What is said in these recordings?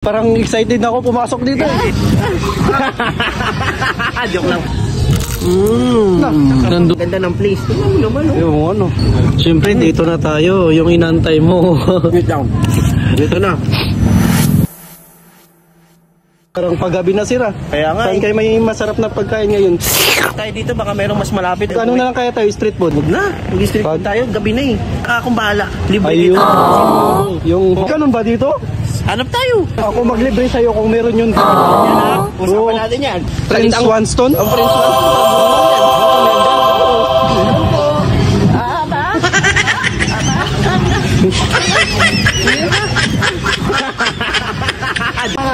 Parang excited ako pumasok dito. Joke lang. Ganda ng place. Tingnan mo naman. Yung ano. Siyempre dito na tayo. Yung inantay mo. Wait down. Dito na. Parang paggabi na sira. Kaya nga. Saan kayo may masarap na pagkain ngayon? Tayo dito baka merong mas malapit. Ano na lang kaya tayo? Street food? Huwag na. Mag-street food tayo. Gabi na eh. Akong bahala. Libre Ayun. dito. Yung ganun ba dito? Hanap tayo. Ako maglibre sa'yo kung meron yun. Yan ha. Usapan natin yan. Prince Swanston? Ang Prince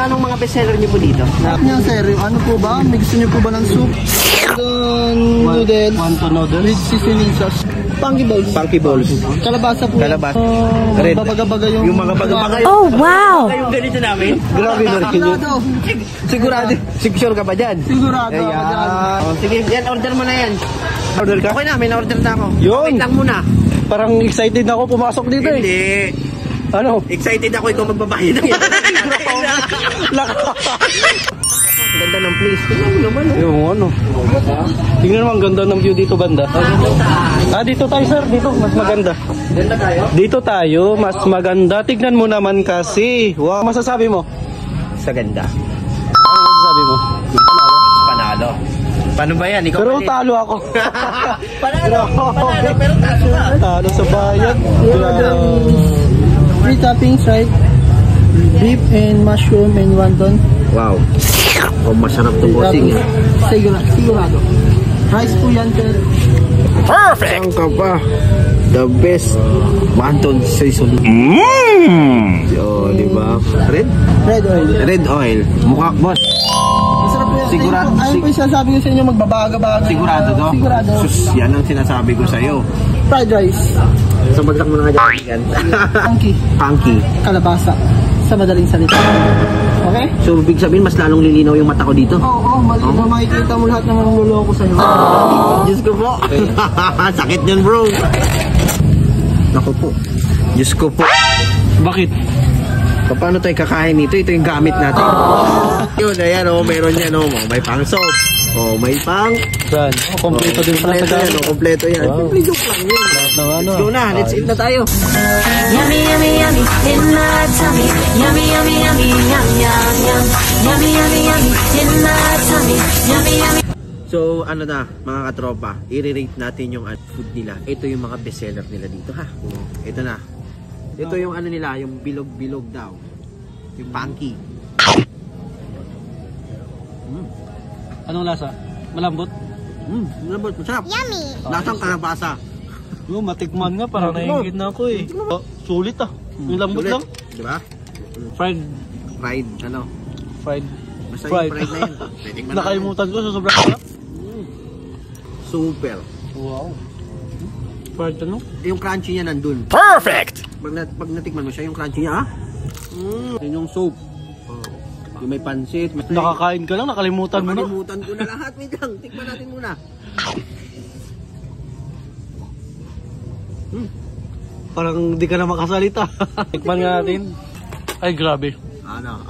Anong mga bestseller niyo po dito? Yan sir, ano po ba? May gusto niyo po ba ng soup? Noodles. Wonton noodles? With seasoning sauce. Funky balls. Funky balls. Kalabasa po. Kalabasa. Red. Babaga-baga yung mga baga-baga. Oh, wow! Yung ganito namin. Grabe na rin yun. Sigurado. Sure ka ba dyan? Sigurado. Ayan. Oh, sige, yan. Order mo na yan. Order ka? Okay na, may na-order na ako. Yun. Wait lang muna. Parang excited ako pumasok dito eh. Hindi. Ano? Excited ako ikaw magbabayad ng yan. Ganda ng place. Tingnan mo naman. Yung ano. Tingnan naman, ganda ng view dito banda. Dito tayo sir. Dito, mas maganda. Ganda tayo? Dito tayo, mas maganda. Tignan mo naman kasi. Wow, masasabi mo? Sa ganda. Ano masasabi mo? Panalo. Paano ba yan? Ikaw Pero pala- talo ako. Panalo. Panalo. Pero talo ka. Talo sa bayan. Three toppings, right? Beef and mushroom and wonton. Wow. Oh, masarap to bossing eh. Sigurado. Rice po yan, sir. Perfect! Saan ka pa? The best wonton season. Oh, di ba? Red? Red oil. Red oil. Mukha, boss. Masarap po yan. Sigurado- Ayun po yung sinasabi ko sa inyo, magbabaga-baga. Sigurado to? Sigurado. Sus, yan ang sinasabi ko sa'yo. Fried rice. So, bagsak mo na nga dyan. Funky. Funky. Kalabasa. Sa madaling salita. Okay? So, big sabihin, mas lalong lilinaw yung mata ko dito. Oo, mali na makikita mo lahat ng mga luloko sa'yo. Diyos ko po. Sakit yun, bro. Naku po. Diyos ko po. Bakit? Paano tayo kakain nito? Ito yung gamit natin. Yun, ayan, oh, meron yan, oh. May pang soap. Oh, may pang... Saan? Kompleto din pala sa Kompleto yan, gamit. oh. Kompleto yan. Wow. Simple joke lang yun. Lahat ng ano. Let's go na. Let's eat na tayo. Yummy, yummy, yummy, in my tummy. Yummy, yummy, yummy, yum, yum, yum. Yummy, yummy, yummy, in my tummy. Yummy, yummy. So, ano na, mga katropa, i-rate natin yung food nila. Ito yung mga bestseller nila dito, ha? Ito na. Ito yung ano nila, yung bilog-bilog daw. Yung funky. Anong lasa? Malambot? Malambot, masarap. Yummy! Lasang kalabasa. Yung matikman nga, parang nahingit na ako eh. Oh, sulit ah. Yung lambot Sulit. lang. Diba? Fried. Fried, ano? Fried. Basta Fried. yung fried na yun. Pwedeng man Nakalimutan ko sa sobrang sarap. Super. Wow. Fried ano? Yung crunchy niya nandun. Perfect! Pag natikman mo siya, yung crunchy niya, ah. Yun yung soup. Yung may pansit. May... Nakakain ka lang, nakalimutan mo na. Nakalimutan ko na lahat. Wait lang. Tikman natin muna. Parang di ka na makasalita. Tikman nga natin. Ay, grabe. Ano?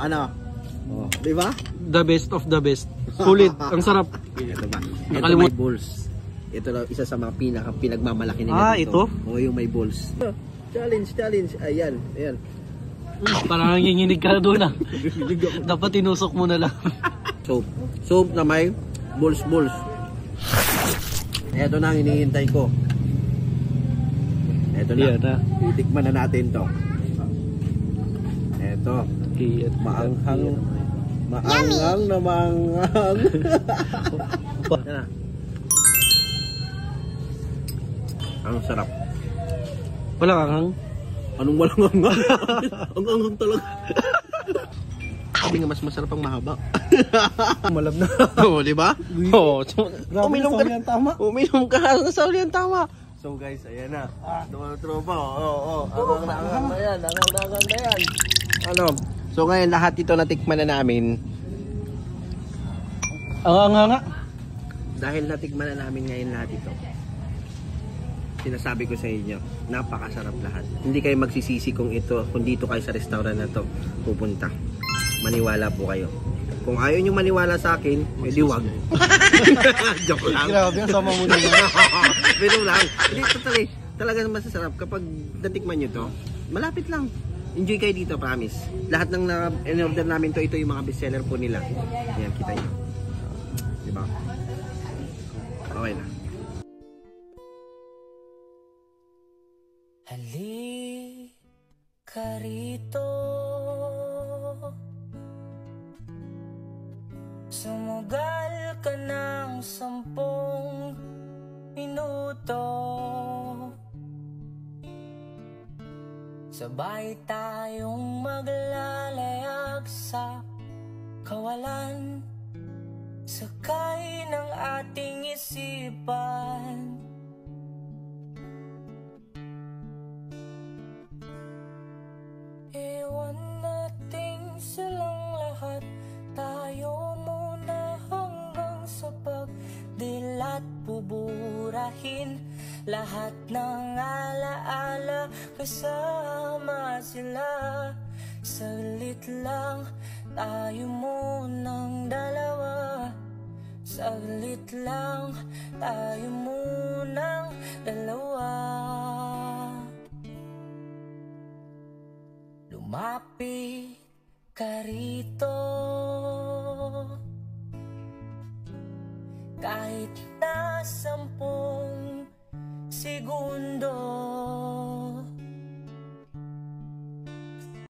Diba? The best of the best. Sulit. Ang sarap. Ito ba? Ito Nakalimut- may balls. Ito lang isa sa mga pinagmamalaki nila ito? dito. O yung may balls. Challenge. Ayan. Parang nanginginig ka doon ah. Dapat tinusok mo na lang. Soup na may balls. Ito na ang hinihintay ko. Ito na. Yan na. Titikman na natin to. Ito. Maanghang na maanghang. Yan na. Ang sarap. Walang anghang. Anong walang anghang? Ang anghang talaga. Sabi nga mas masarap ang mahaba. Malam na. Oo, di ba? Oo. Uminom ka na. Tama. Uminom ka na sa uli ang tama. So guys, ayan na. Mga tropa. Oo. Angang na yan. Ano? So ngayon lahat ito natikman na namin. Ang anghanga. Dahil natikman na namin ngayon lahat ito. Sinasabi ko sa inyo, napakasarap lahat. Hindi kayo magsisisi kung dito kayo sa restaurant na to pupunta. maniwala po kayo. Kung ayaw nyo maniwala sa akin, edi wag. Joke lang. Grabe, ang sama mo naman. Pero lang. Hindi, totally. Talagang masasarap kapag natikman nyo to. Malapit lang. Enjoy kayo dito, promise. Lahat ng in-order namin to, ito yung mga bestseller po nila. Ayan, kita nyo. Diba? Okay na. Halika rito, sumugal ka ng 10 minuto, sabay tayong maglalayag sa kawalan, sakay ng ating isipan. Ewan nating silang lahat, tayo muna hanggang sa pagdilat, buburahin lahat ng alaala, kasama sila. Saglit lang tayo munang dalawa, saglit lang tayo munang dalawa. Lumapit ka rito, kahit na 10 segundo.